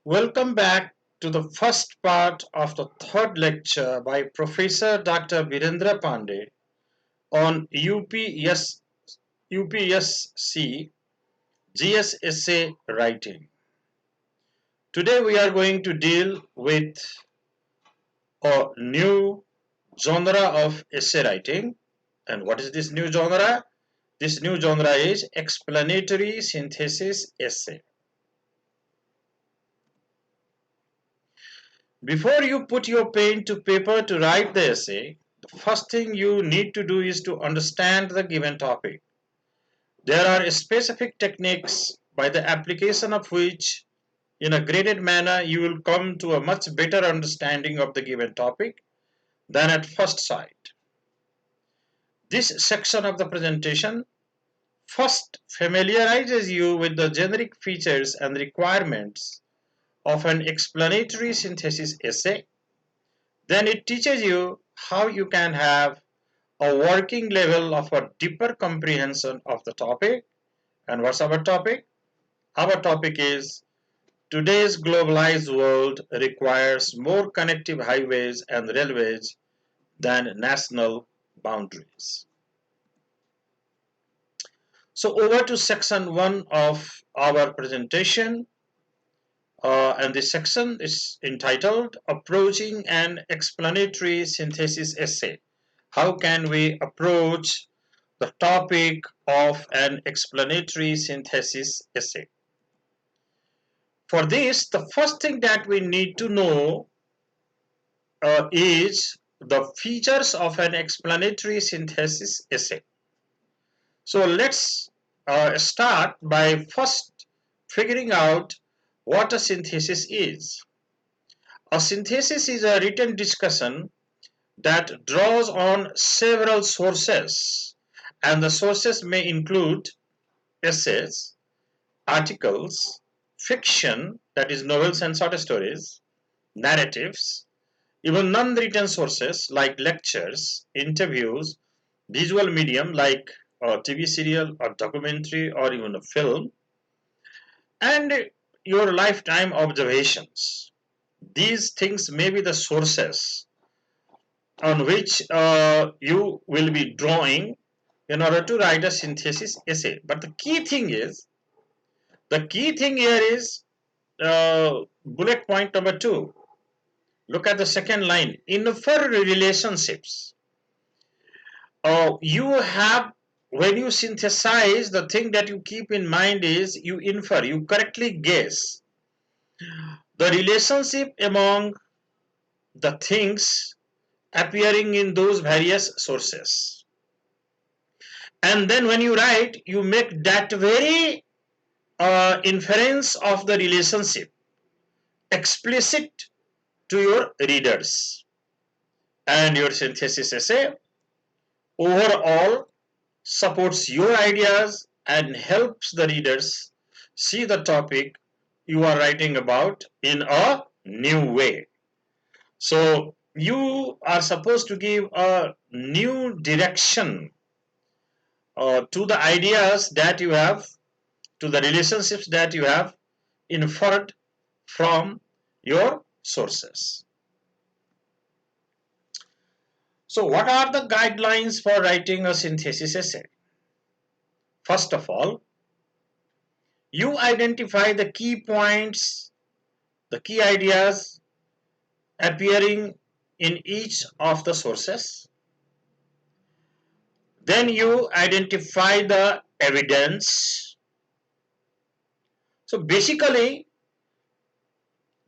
Welcome back to the first part of the third lecture by Professor Dr. Beerendra Pandey on UPSC GS Essay Writing. Today we are going to deal with a new genre of essay writing. And what is this new genre? This new genre is explanatory synthesis essay. Before you put your pen to paper to write the essay, the first thing you need to do is to understand the given topic. There are specific techniques by the application of which, in a graded manner, you will come to a much better understanding of the given topic than at first sight. This section of the presentation first familiarizes you with the generic features and requirements of an explanatory synthesis essay. Then it teaches you how you can have a working level of a deeper comprehension of the topic. And what's our topic? Our topic is today's globalized world requires more connective highways and railways than national boundaries. So over to section 1 of our presentation. And this section is entitled Approaching an Explanatory Synthesis Essay. How can we approach the topic of an explanatory synthesis essay? For this, the first thing that we need to know is the features of an explanatory synthesis essay. So let's start by first figuring out what a synthesis is. A synthesis is a written discussion that draws on several sources, and the sources may include essays, articles, fiction, that is novels and short stories, narratives, even non-written sources like lectures, interviews, visual medium like a TV serial or documentary or even a film, and your lifetime observations. These things may be the sources on which you will be drawing in order to write a synthesis essay. But the key thing here is bullet point number 2. Look at the second line. Infer relationships. When you synthesize, the thing that you keep in mind is you infer, you correctly guess the relationship among the things appearing in those various sources. And then when you write, you make that very inference of the relationship explicit to your readers. And your synthesis essay overall supports your ideas and helps the readers see the topic you are writing about in a new way. So you are supposed to give a new direction to the ideas that you have, to the relationships that you have inferred from your sources. So what are the guidelines for writing a synthesis essay? First of all, you identify the key points, the key ideas appearing in each of the sources. Then you identify the evidence. So basically,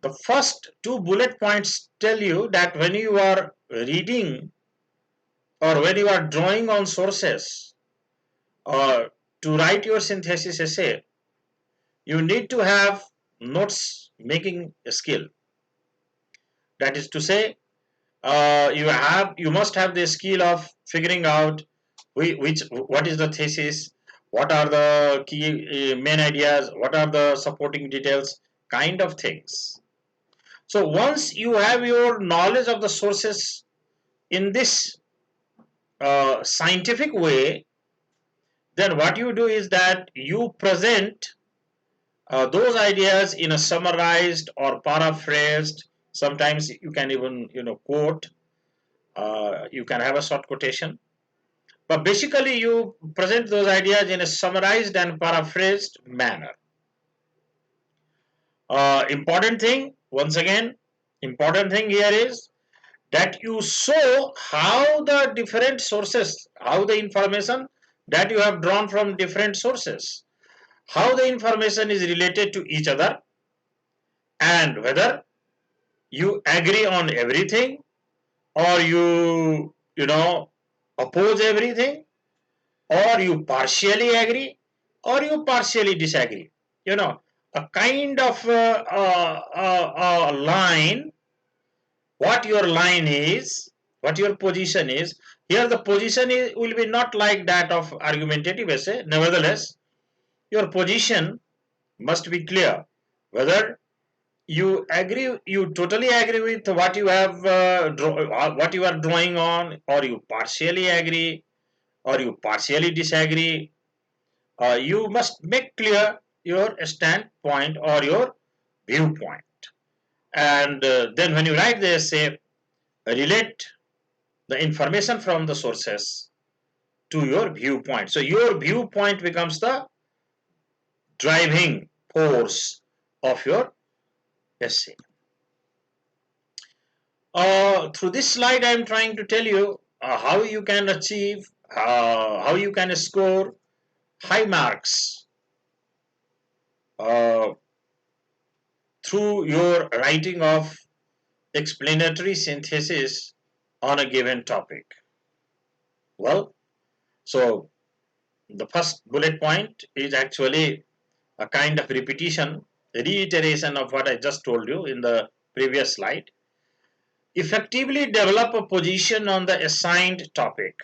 the first 2 bullet points tell you that when you are reading or when you are drawing on sources, to write your synthesis essay, you need to have notes making skill. That is to say, you must have the skill of figuring out what is the thesis, what are the key main ideas, what are the supporting details, kind of things. So once you have your knowledge of the sources in this scientific way, then what you do is that you present those ideas in a summarized or paraphrased. Sometimes you can even quote. You can have a short quotation, but basically you present those ideas in a summarized and paraphrased manner. Important thing, once again, important thing here is that you show how the different sources, how the information that you have drawn from different sources, how the information is related to each other, and whether you agree on everything or you oppose everything, or you partially agree or you partially disagree. A kind of line, what your line is, what your position is. Here the position will be not like that of argumentative essay. Nevertheless, your position must be clear, whether you totally agree with what you have what you are drawing on, or you partially agree, or you partially disagree. You must make clear your standpoint or your viewpoint. And then when you write the essay, relate the information from the sources to your viewpoint. So your viewpoint becomes the driving force of your essay. Through this slide, I am trying to tell you how you can achieve, how you can score high marks through your writing of explanatory synthesis on a given topic. Well, so the first bullet point is actually a kind of reiteration of what I just told you in the previous slide. Effectively develop a position on the assigned topic.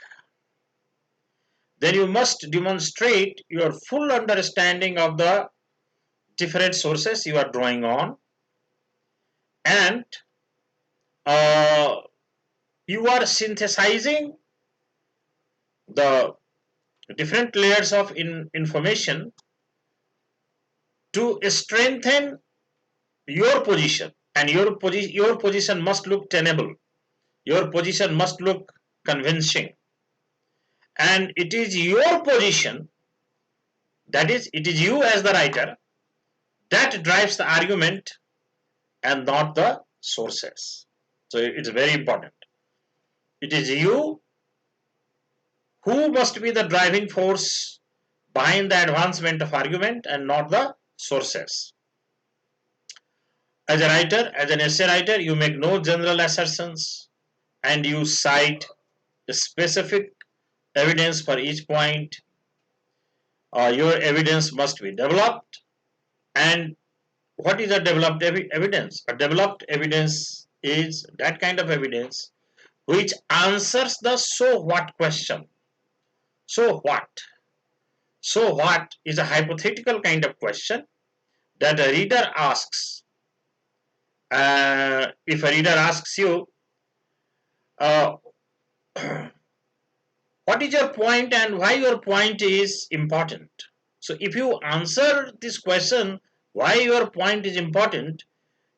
Then you must demonstrate your full understanding of the different sources you are drawing on, and you are synthesizing the different layers of information to strengthen your position. And your position must look tenable, your position must look convincing, and it is your position, that is, it is you as the writer, that drives the argument and not the sources. So it's very important. It is you who must be the driving force behind the advancement of argument and not the sources. As a writer, as an essay writer, you make no general assertions and you cite specific evidence for each point. Your evidence must be developed. And what is a developed evidence? A developed evidence is that kind of evidence which answers the so what question. So what? So what is a hypothetical kind of question that a reader asks. If a reader asks you, what is your point and why your point is important? So if you answer this question, why your point is important,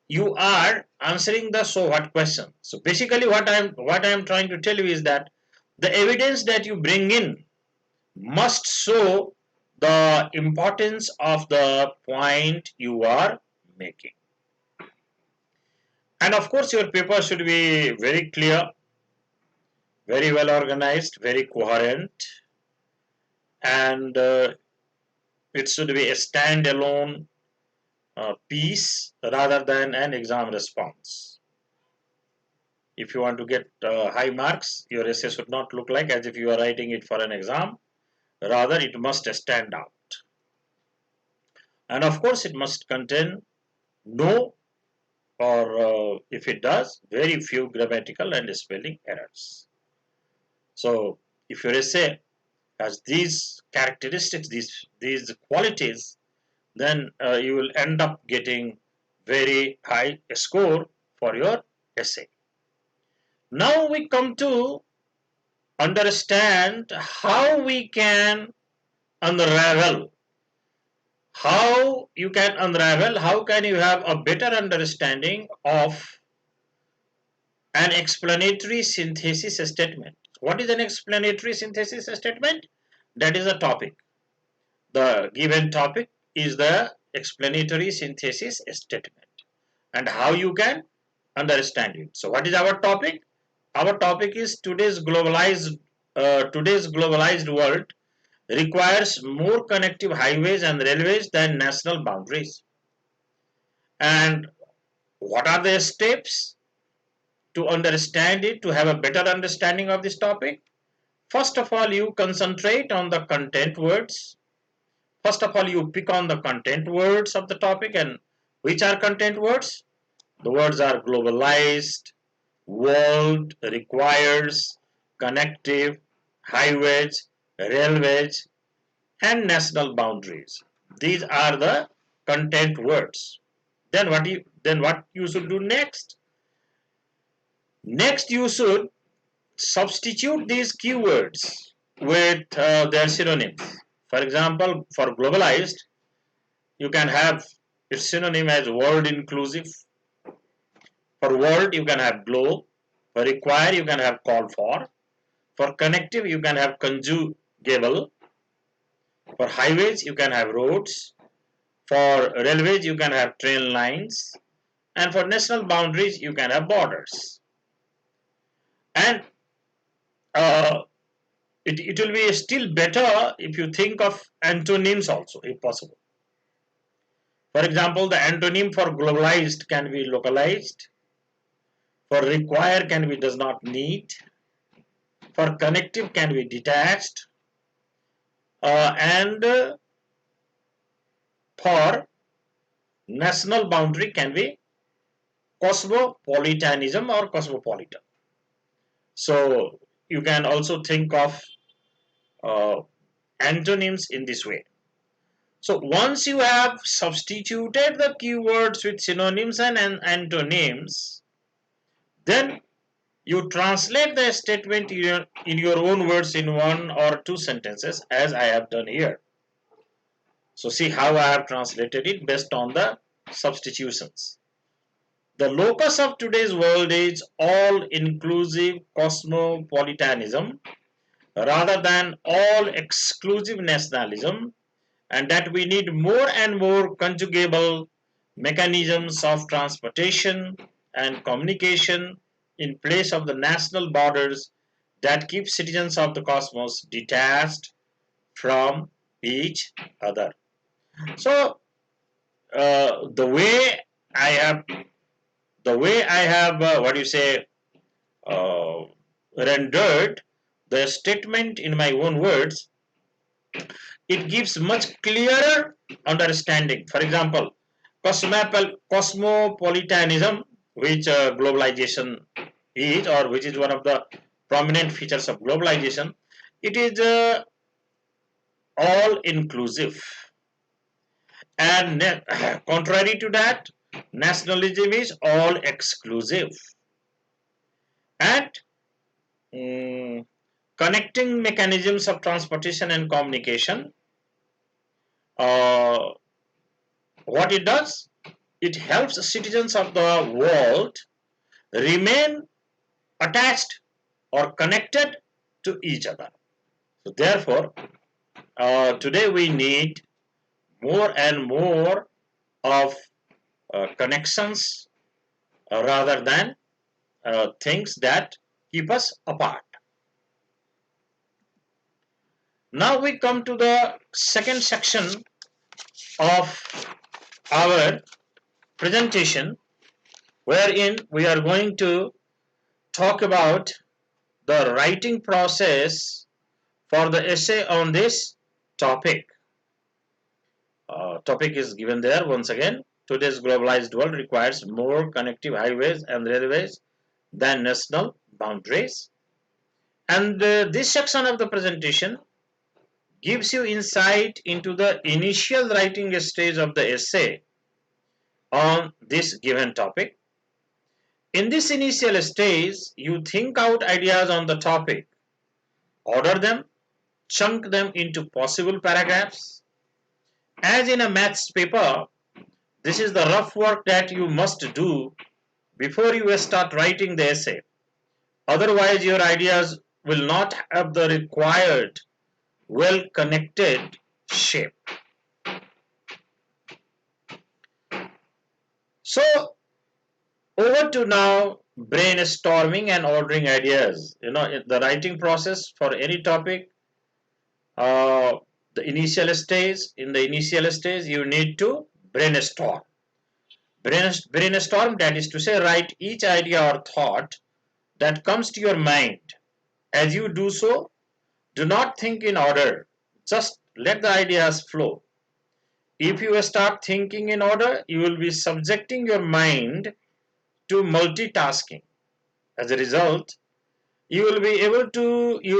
you are answering the so what question. So basically what I am trying to tell you is that the evidence that you bring in must show the importance of the point you are making. And of course your paper should be very clear, very well organized, very coherent, and it should be a standalone piece rather than an exam response. If you want to get high marks, your essay should not look like as if you are writing it for an exam, Rather, it must stand out. And of course, it must contain no, or if it does, very few grammatical and spelling errors. So, if your essay has these characteristics, these qualities, then you will end up getting very high score for your essay. Now we come to understand how we can unravel. How you can unravel, how can you have a better understanding of an explanatory synthesis statement. What is an explanatory synthesis statement? That is a topic. The given topic is the explanatory synthesis statement, and how you can understand it. So what is our topic? Our topic is today's globalized world requires more connective highways and railways than national boundaries. And what are the steps to understand it, to have a better understanding of this topic? First of all, you concentrate on the content words. First of all, you pick on the content words of the topic. And which are content words? The words are globalized, world, requires, connective, highways, railways, and national boundaries. These are the content words. Then what you should do next? Next, you should substitute these keywords with their synonyms. For example, for globalized, you can have its synonym as world inclusive. For world, you can have globe. For require, you can have call for. For connective, you can have conjugable. For highways, you can have roads. For railways, you can have train lines. And for national boundaries, you can have borders. And it will be still better if you think of antonyms also, if possible. For example, the antonym for globalized can be localized. For require can be does not need. For connective can be detached. And for national boundary can be cosmopolitanism or cosmopolitan. So you can also think of antonyms in this way. So once you have substituted the keywords with synonyms and antonyms, then you translate the statement in your own words in one or two sentences, as I have done here. So see how I have translated it based on the substitutions. The locus of today's world is all-inclusive cosmopolitanism rather than all-exclusive nationalism, and that we need more and more conjugable mechanisms of transportation and communication in place of the national borders that keep citizens of the cosmos detached from each other. So the way I have rendered the statement in my own words, it gives much clearer understanding. For example, cosmopolitanism, which globalization is, or which is one of the prominent features of globalization, it is all inclusive. And contrary to that, nationalism is all exclusive. And connecting mechanisms of transportation and communication, what it does, it helps citizens of the world remain attached or connected to each other. So therefore, today we need more and more of connections rather than things that keep us apart. Now we come to the second section of our presentation, wherein we are going to talk about the writing process for the essay on this topic. Topic is given there once again. Today's globalized world requires more connective highways and railways than national boundaries. And this section of the presentation gives you insight into the initial writing stage of the essay on this given topic. In this initial stage, you think out ideas on the topic, order them, chunk them into possible paragraphs. As in a maths paper, this is the rough work that you must do before you start writing the essay. Otherwise, your ideas will not have the required well-connected shape. So, over to now brainstorming and ordering ideas. In the writing process for any topic, the initial stage, in the initial stage, you need to brainstorm. Brainstorm, that is to say, write each idea or thought that comes to your mind. As you do so, do not think in order. Just let the ideas flow. If you start thinking in order, you will be subjecting your mind to multitasking. As a result, you will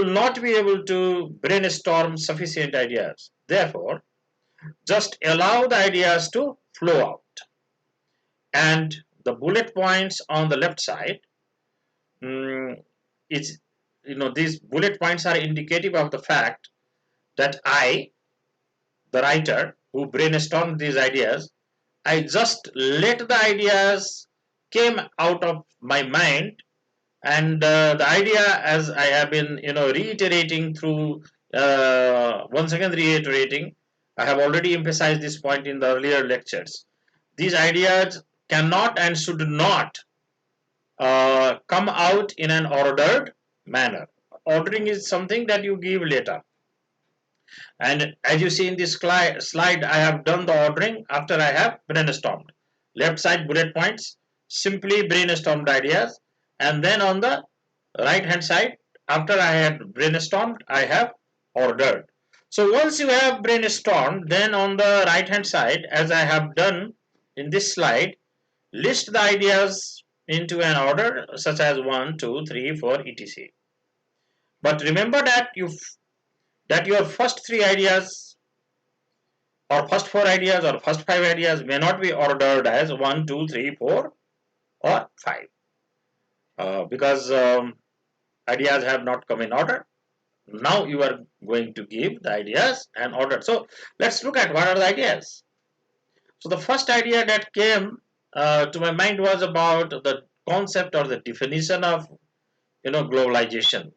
not be able to brainstorm sufficient ideas. Therefore, just allow the ideas to flow out. And the bullet points on the left side, these bullet points are indicative of the fact that I, the writer who brainstormed these ideas, I just let the ideas came out of my mind, and the idea, as I have been reiterating through once again reiterating, I have already emphasized this point in the earlier lectures. These ideas cannot and should not come out in an ordered manner. Ordering is something that you give later. And as you see in this slide, I have done the ordering after I have brainstormed. Left side bullet points, simply brainstormed ideas, and then on the right hand side, after I had brainstormed, I have ordered. So once you have brainstormed, then on the right hand side, as I have done in this slide, list the ideas into an order such as 1, 2, 3, 4, etc. But remember that your first 3 ideas or first 4 ideas or first 5 ideas may not be ordered as 1, 2, 3, 4 or 5 because ideas have not come in order. Now you are going to give the ideas an order. So let's look at what are the ideas. So the first idea that came to my mind was about the concept or the definition of globalization.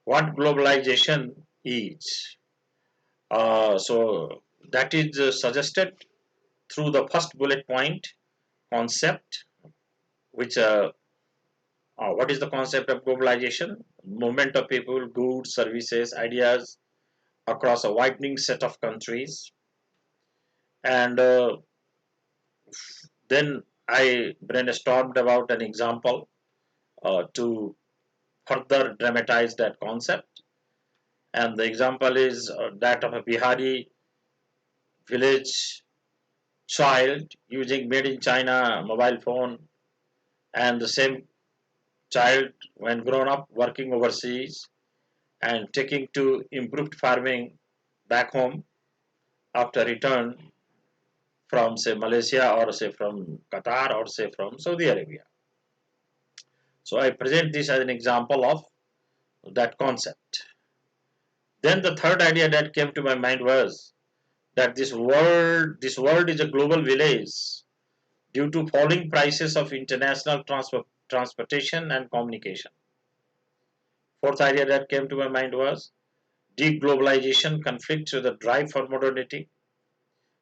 What globalization is. So that is suggested through the first bullet point concept, which what is the concept of globalization? Movement of people, goods, services, ideas across a widening set of countries. And then I brainstormed about an example to further dramatize that concept. And the example is that of a Bihari village child using made in China mobile phone, and the same child when grown up working overseas and taking to improved farming back home after return from say Malaysia or say from Qatar or say from Saudi Arabia. So I present this as an example of that concept. Then the third idea that came to my mind was that this world is a global village due to falling prices of international transportation and communication. Fourth idea that came to my mind was deglobalization conflicts with the drive for modernity.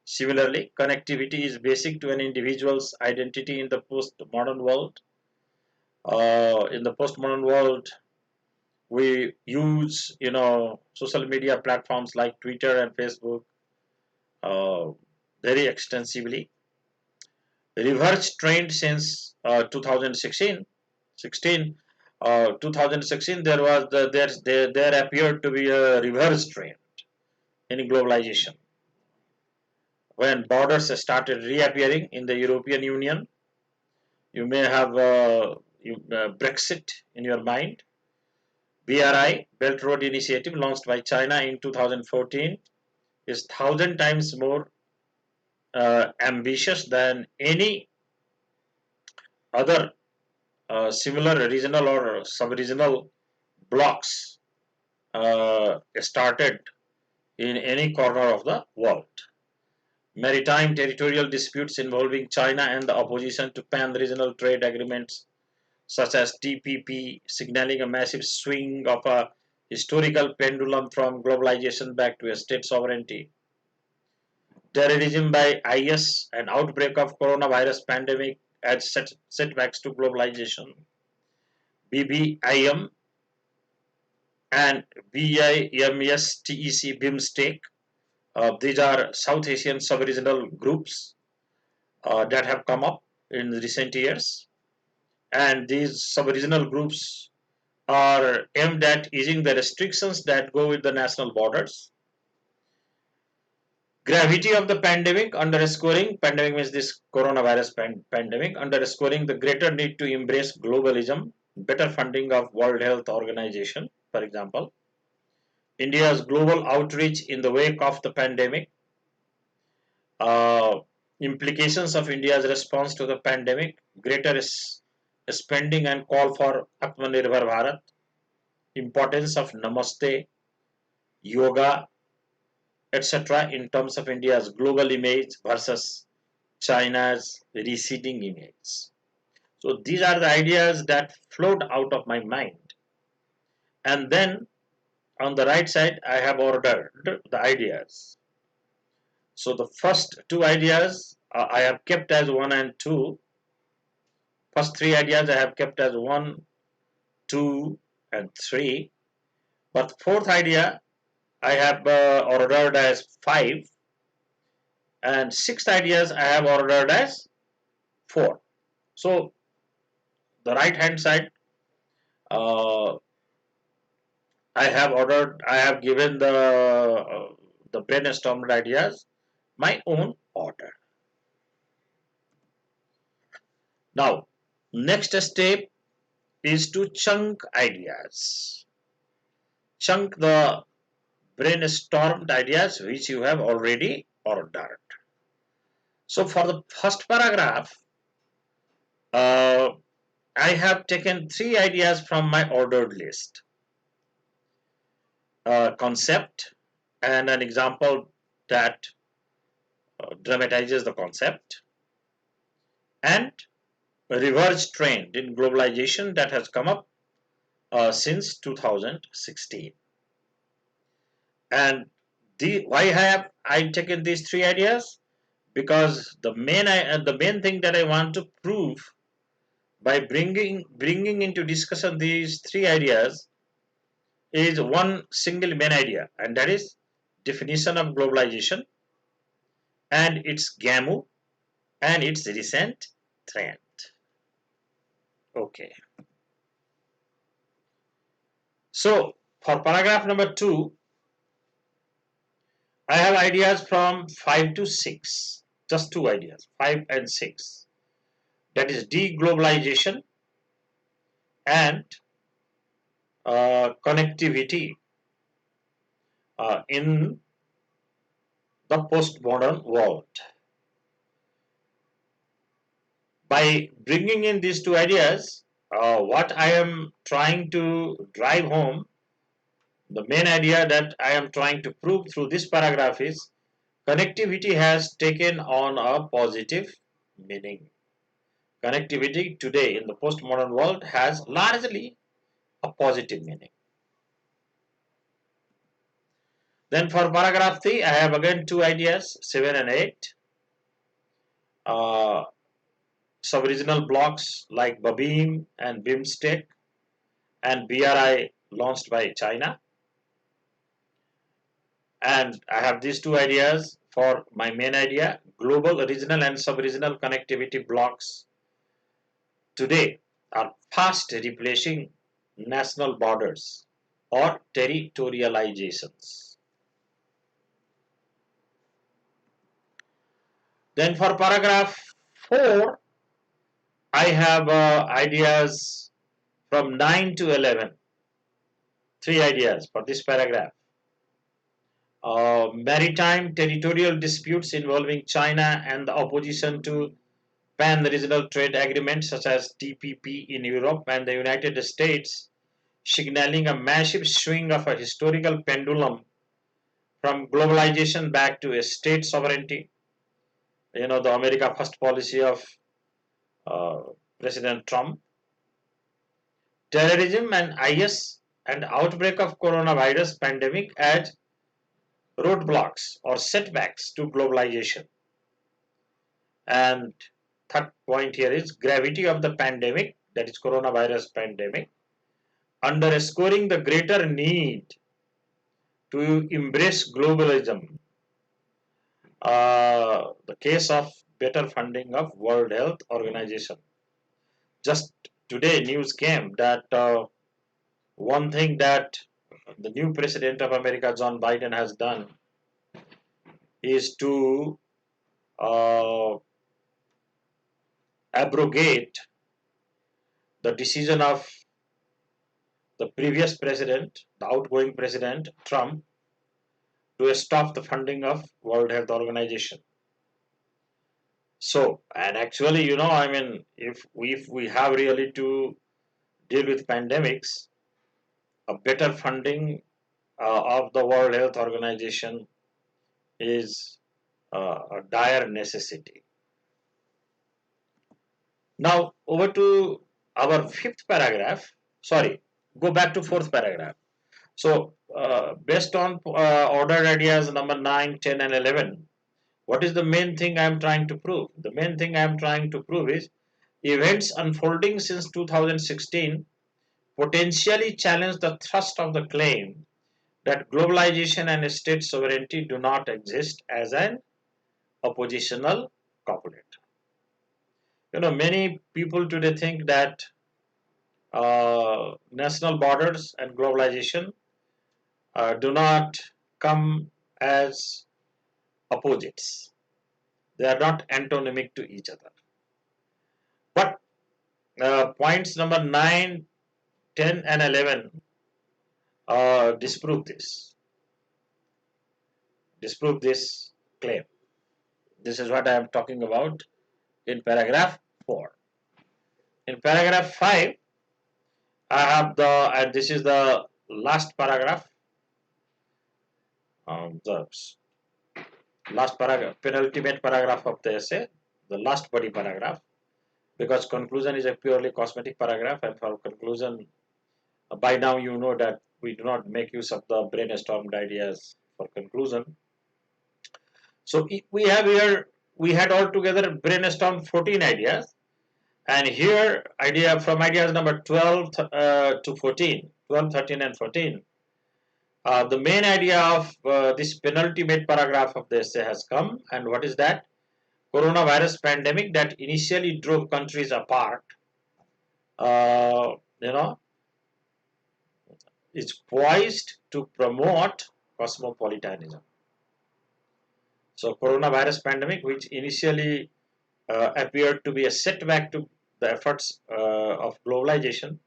Similarly, connectivity is basic to an individual's identity in the postmodern world. In the postmodern world, we use social media platforms like Twitter and Facebook very extensively. Reverse trend since 2016 2016 there was there appeared to be a reverse trend in globalization when borders started reappearing in the European Union. You may have Brexit in your mind. BRI, Belt Road Initiative, launched by China in 2014, is 1,000 times more ambitious than any other similar regional or sub-regional blocks started in any corner of the world. Maritime territorial disputes involving China and the opposition to pan-regional trade agreements such as TPP, signaling a massive swing of a historical pendulum from globalization back to a state sovereignty. Terrorism by IS and outbreak of coronavirus pandemic adds setbacks to globalization. BBIM and BIMSTEC BIMSTEC. These are South Asian sub-regional groups that have come up in recent years, and these sub-regional groups are aimed at easing the restrictions that go with the national borders. Gravity of the pandemic, underscoring, pandemic means this coronavirus pandemic, underscoring the greater need to embrace globalism, better funding of World Health Organization, for example. India's global outreach in the wake of the pandemic, implications of India's response to the pandemic, greater spending and call for Atmanirbhar Bharat, importance of Namaste, yoga, etc. in terms of India's global image versus China's receding image. So these are the ideas that flowed out of my mind. And then on the right side, I have ordered the ideas. So the first two ideas I have kept as 1 and 2. First three ideas I have kept as 1, 2 and 3. But fourth idea I have ordered as 5. And sixth ideas I have ordered as 4. So the right hand side, I have given the brainstormed ideas my own order. Now, next step is to chunk ideas. Chunk the brainstormed ideas which you have already ordered. So for the first paragraph, I have taken 3 ideas from my ordered list. Concept and an example that dramatizes the concept, and a reverse trend in globalization that has come up since 2016. And why have I taken these 3 ideas? Because the main thing that I want to prove by bringing into discussion these 3 ideas is one single main idea, and that is definition of globalization and its 𝐃𝐞𝐚𝐫 and its recent trend. Okay. So for paragraph number 2, I have ideas from 5 to 6, just 2 ideas, 5 and 6. That is deglobalization and connectivity in the postmodern world. By bringing in these 2 ideas, what I am trying to drive home, the main idea that I am trying to prove through this paragraph is connectivity has taken on a positive meaning. Connectivity today in the postmodern world has largely a positive meaning. Then for paragraph 3, I have again 2 ideas, 7 and 8. Sub-regional blocks like BBIM and BIMSTEC and BRI launched by China. And I have these 2 ideas for my main idea, global, regional and sub-regional connectivity blocks today are fast replacing national borders or territorializations. Then for paragraph 4, I have ideas from 9 to 11. 3 ideas for this paragraph. Maritime territorial disputes involving China and the opposition to pan-regional trade agreements such as TPP in Europe and the United States, signaling a massive swing of a historical pendulum from globalization back to a state sovereignty. You know, the America First policy of uh, President Trump. Terrorism and IS and outbreak of coronavirus pandemic as roadblocks or setbacks to globalization. And third point here is gravity of the pandemic, that is coronavirus pandemic, underscoring the greater need to embrace globalism. The case of better funding of World Health Organization. Just today news came that one thing that the new president of America, John Biden, has done is to abrogate the decision of the previous president, the outgoing president, Trump, to stop the funding of World Health Organization. So, and actually, you know, I mean, if we have really to deal with pandemics, a better funding of the World Health Organization is a dire necessity. Now, over to our fifth paragraph. Sorry, go back to fourth paragraph. So, based on ordered ideas number 9, 10, and 11, what is the main thing I am trying to prove? The main thing I am trying to prove is events unfolding since 2016 potentially challenge the thrust of the claim that globalization and state sovereignty do not exist as an oppositional couplet. You know, many people today think that national borders and globalization do not come as opposites. They are not antonymic to each other. But points number 9, 10, and 11 disprove this. Disprove this claim. This is what I am talking about in paragraph 4. In paragraph 5, I have and this is the last paragraph, the last paragraph, penultimate paragraph of the essay, the last body paragraph, because conclusion is a purely cosmetic paragraph, and for conclusion, by now you know that we do not make use of the brainstormed ideas for conclusion. So we have here, we had altogether brainstormed 14 ideas, and here ideas number 12 to 14, 12, 13 and 14. The main idea of this penultimate paragraph of the essay has come, and what is that? Coronavirus pandemic that initially drove countries apart, you know, is poised to promote cosmopolitanism. So coronavirus pandemic, which initially appeared to be a setback to the efforts of globalization,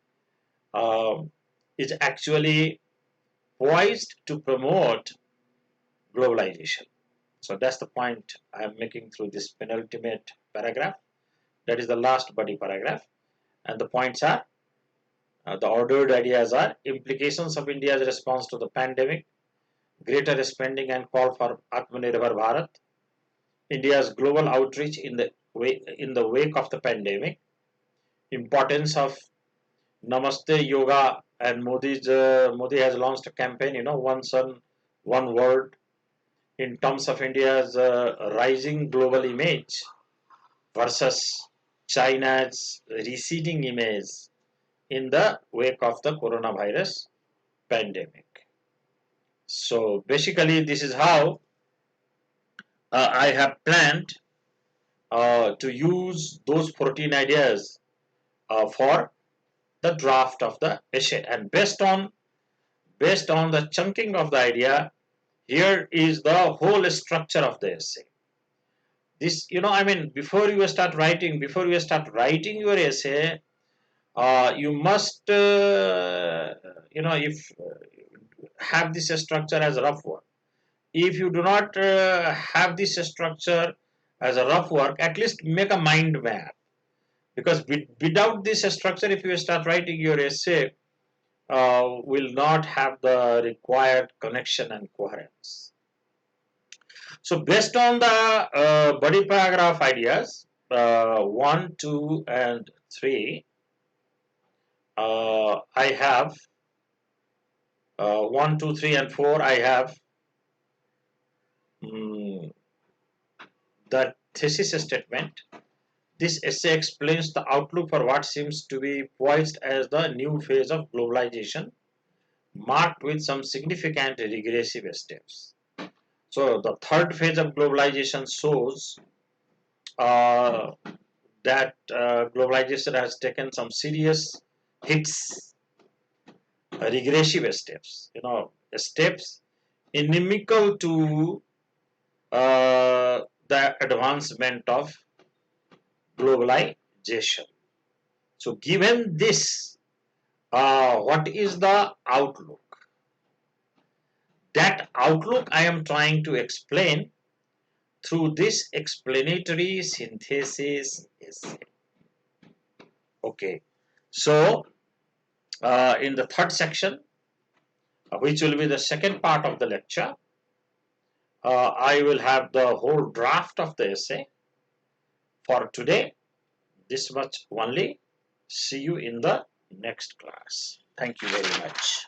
is actually poised to promote globalization. So that's the point I am making through this penultimate paragraph. That is the last body paragraph. And the points are, the ordered ideas are implications of India's response to the pandemic, greater spending and call for Atmanirbhar Bharat, India's global outreach in the wake of the pandemic, importance of Namaste Yoga, and Modi has launched a campaign, you know, one sun, one world, in terms of India's rising global image versus China's receding image in the wake of the coronavirus pandemic. So basically, this is how I have planned to use those 14 ideas for the draft of the essay, and based on the chunking of the idea, here is the whole structure of the essay. This, I mean, before you start writing your essay, you must if have this structure as a rough work. If you do not have this structure as a rough work, at least make a mind map, because without this structure, if you start writing your essay, will not have the required connection and coherence. So based on the body paragraph ideas 1, 2 and 3, I have 1, 2, 3 and 4, I have the thesis statement. This essay explains the outlook for what seems to be poised as the new phase of globalization, marked with some significant regressive steps. So the third phase of globalization shows that globalization has taken some serious hits, regressive steps, steps inimical to the advancement of globalization. So given this, what is the outlook? That outlook I am trying to explain through this explanatory synthesis essay. Okay, so in the third section, which will be the second part of the lecture, I will have the whole draft of the essay. For today, this much only. See you in the next class. Thank you very much.